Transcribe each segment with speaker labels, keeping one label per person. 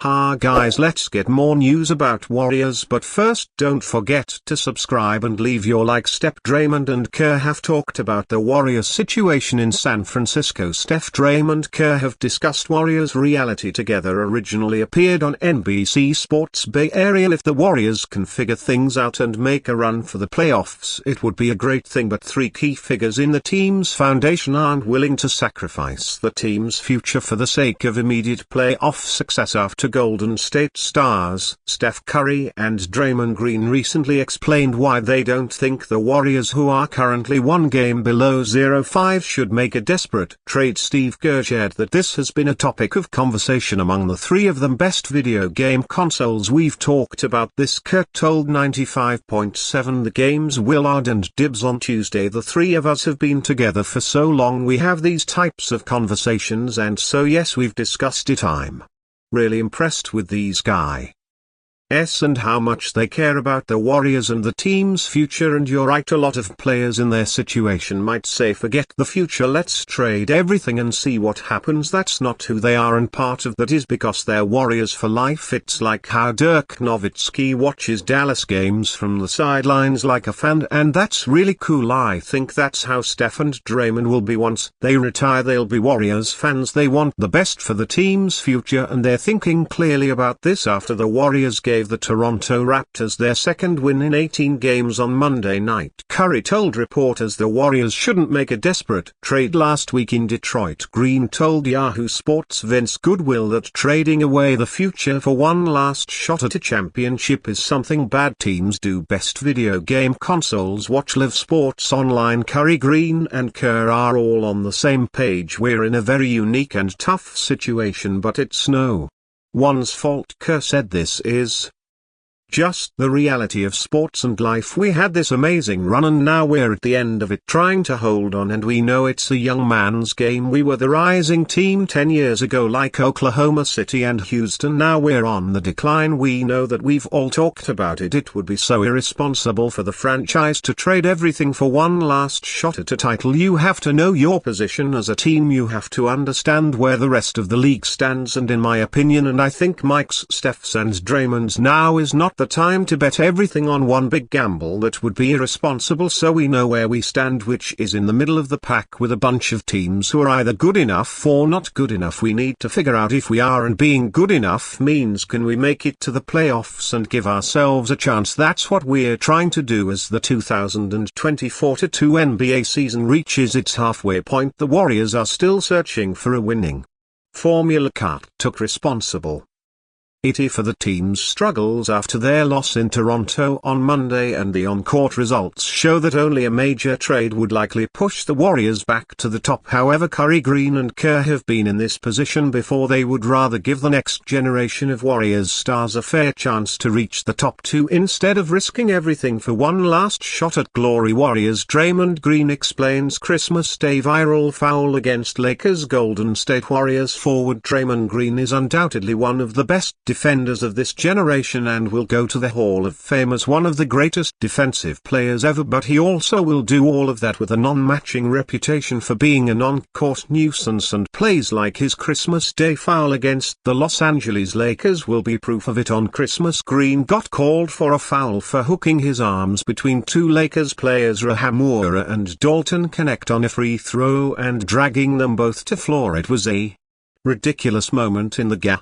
Speaker 1: Ha guys, let's get more news about Warriors, but first don't forget to subscribe and leave your like. Draymond and Kerr have talked about the Warriors situation in San Francisco. Draymond Kerr have discussed Warriors reality together. Originally appeared on NBC Sports Bay Area. If the Warriors can figure things out and make a run for the playoffs, it would be a great thing, but three key figures in the team's foundation aren't willing to sacrifice the team's future for the sake of immediate playoff success. After Golden State stars Steph Curry and Draymond Green recently explained why they don't think the Warriors, who are currently one game below 0-5, should make a desperate trade. Steve Kerr shared that this has been a topic of conversation among the three of them. Best video game consoles, we've talked about this, Kerr told 95.7 The Game's Willard and Dibs on Tuesday. The three of us have been together for so long, we have these types of conversations, and so yes, we've discussed it. I'm really impressed with these guys and how much they care about the Warriors and the team's future. And you're right, a lot of players in their situation might say forget the future, let's trade everything and see what happens. That's not who they are, and part of that is because they're Warriors for life. It's like how Dirk Nowitzki watches Dallas games from the sidelines like a fan, and that's really cool. I think that's how Steph and Draymond will be once they retire. They'll be Warriors fans. They want the best for the team's future, and they're thinking clearly about this after the Warriors gave the Toronto Raptors their second win in 18 games on Monday night. Curry told reporters the Warriors shouldn't make a desperate trade last week in Detroit. Green told Yahoo Sports' Vince Goodwill that trading away the future for one last shot at a championship is something bad teams do best. Video game consoles, watch Live Sports Online. Curry, Green and Kerr are all on the same page. We're in a very unique and tough situation, but it's no one's fault. Kerr said this is just the reality of sports and life. We had this amazing run and now we're at the end of it, trying to hold on, and we know it's a young man's game. We were the rising team 10 years ago, like Oklahoma City and Houston. Now we're on the decline. We know that, we've all talked about it. It would be so irresponsible for the franchise to trade everything for one last shot at a title. You have to know your position as a team. You have to understand where the rest of the league stands, and in my opinion, and I think Mike's, Steph's and Draymond's, now is not the time to bet everything on one big gamble. That would be irresponsible. So we know where we stand, which is in the middle of the pack with a bunch of teams who are either good enough or not good enough. We need to figure out if we are, and being good enough means can we make it to the playoffs and give ourselves a chance. That's what we're trying to do as the 2024-2 NBA season reaches its halfway point. The Warriors are still searching for a winning formula. Kerr took responsibility for the team's struggles after their loss in Toronto on Monday, and the on-court results show that only a major trade would likely push the Warriors back to the top. However, Curry, Green and Kerr have been in this position before. They would rather give the next generation of Warriors stars a fair chance to reach the top two instead of risking everything for one last shot at glory. Warriors. Draymond Green explains Christmas Day viral foul against Lakers. Golden State Warriors forward Draymond Green is undoubtedly one of the best defenders of this generation and will go to the Hall of Fame as one of the greatest defensive players ever, but he also will do all of that with a non-matching reputation for being an on-court nuisance, and plays like his Christmas Day foul against the Los Angeles Lakers will be proof of it. On Christmas, Green got called for a foul for hooking his arms between two Lakers players, Hachimura and Dalton Connect, on a free throw and dragging them both to floor. It was a ridiculous moment in the game.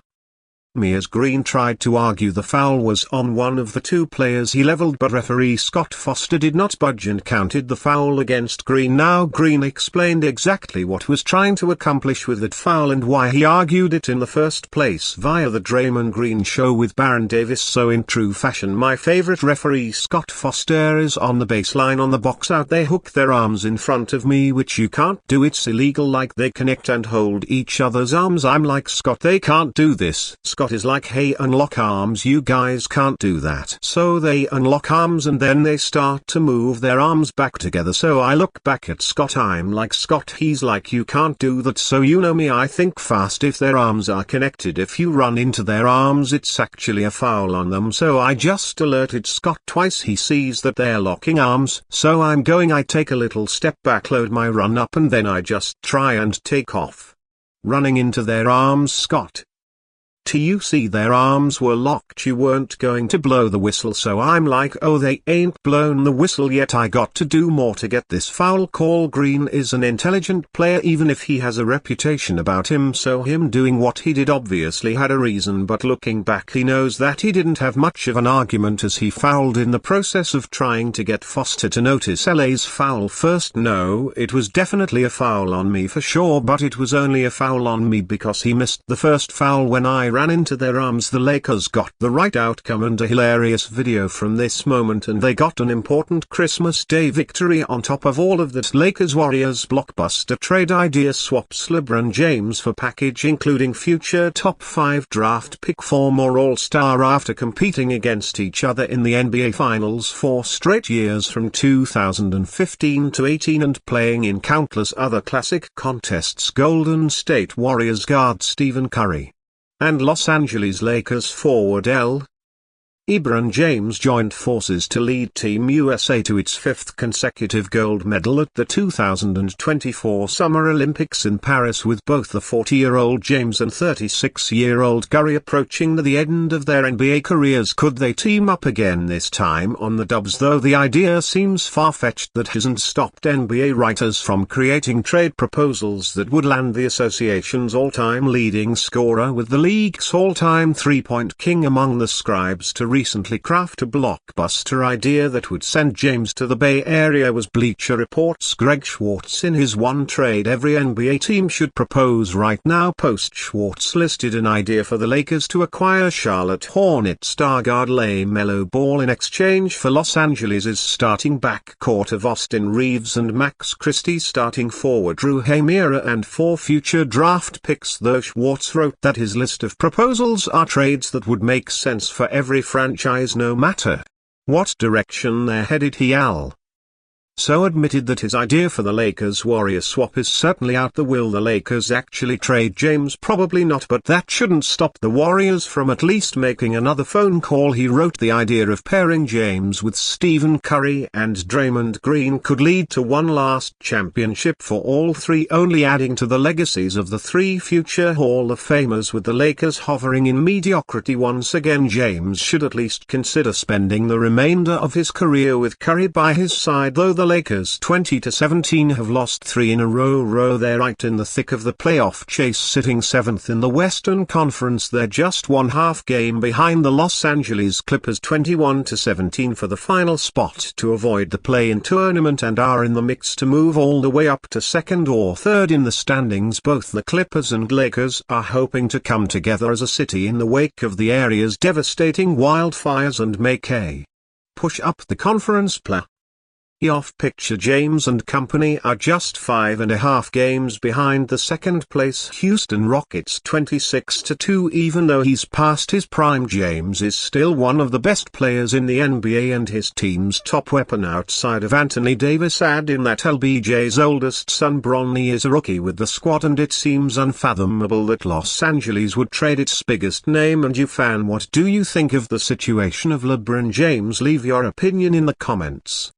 Speaker 1: As Green tried to argue the foul was on one of the two players he leveled, but referee Scott Foster did not budge and counted the foul against Green. Now Green explained exactly what was trying to accomplish with that foul and why he argued it in the first place via the Draymond Green Show with Baron Davis. So in true fashion, my favorite referee Scott Foster is on the baseline on the box out. They hook their arms in front of me, which you can't do. It's illegal. Like, they connect and hold each other's arms. I'm like, Scott, they can't do this. Scott is like, hey, unlock arms, you guys can't do that. So they unlock arms and then they start to move their arms back together. So I look back at Scott, I'm like, Scott, he's like, you can't do that. So you know me, I think fast. If their arms are connected, if you run into their arms, it's actually a foul on them. So I just alerted Scott twice. He sees that they're locking arms, so I'm going, I take a little step back, load my run up, and then I just try and take off, running into their arms. Scott You see, their arms were locked. You weren't going to blow the whistle, so I'm like, oh, they ain't blown the whistle yet, I got to do more to get this foul call. Green is an intelligent player even if he has a reputation about him, so him doing what he did obviously had a reason, but looking back he knows that he didn't have much of an argument as he fouled in the process of trying to get Foster to notice LA's foul first. No, it was definitely a foul on me for sure, but it was only a foul on me because he missed the first foul when I ran into their arms. The Lakers got the right outcome and a hilarious video from this moment, and they got an important Christmas Day victory. On top of all of that, Lakers Warriors blockbuster trade idea swaps LeBron James for package including future top 5 draft pick, former All-Star, after competing against each other in the NBA Finals 4 straight years from 2015 to 18 and playing in countless other classic contests. Golden State Warriors guard Stephen Curry and Los Angeles Lakers forward LeBron James joined forces to lead Team USA to its 5th consecutive gold medal at the 2024 Summer Olympics in Paris, with both the 40-year-old James and 36-year-old Curry approaching the end of their NBA careers. Could they team up again, this time on the Dubs? Though the idea seems far-fetched, that hasn't stopped NBA writers from creating trade proposals that would land the association's all-time leading scorer with the league's all-time three-point king among the scribes to recently craft a blockbuster idea that would send James to the Bay Area, was Bleacher Report's Greg Schwartz in his one trade every NBA team should propose right now post. Schwartz listed an idea for the Lakers to acquire Charlotte Hornets star guard LaMelo Ball in exchange for Los Angeles' starting backcourt of Austin Reeves and Max Christie, starting forward Drew Hymira, and 4 future draft picks. Though Schwartz wrote that his list of proposals are trades that would make sense for every franchise no matter what direction they're headed. He also admitted that his idea for the Lakers-Warriors swap is certainly out. Will the Lakers actually trade James? Probably not, but that shouldn't stop the Warriors from at least making another phone call. He wrote, the idea of pairing James with Stephen Curry and Draymond Green could lead to one last championship for all three, only adding to the legacies of the 3 future Hall of Famers. With the Lakers hovering in mediocrity once again, James should at least consider spending the remainder of his career with Curry by his side. Though the Lakers 20-17 have lost 3 in a row, they're right in the thick of the playoff chase, sitting 7th in the Western Conference. They're just 1/2 game behind the Los Angeles Clippers 21-17 for the final spot to avoid the play-in tournament, and are in the mix to move all the way up to 2nd or 3rd in the standings. Both the Clippers and Lakers are hoping to come together as a city in the wake of the area's devastating wildfires and make a push up the conference play. Off picture, James and company are just 5.5 games behind the 2nd place Houston Rockets 26-2. Even though he's past his prime, James is still one of the best players in the NBA and his team's top weapon outside of Anthony Davis. Add in that LBJ's oldest son Bronny is a rookie with the squad, and it seems unfathomable that Los Angeles would trade its biggest name. And you fan, what do you think of the situation of LeBron James? Leave your opinion in the comments.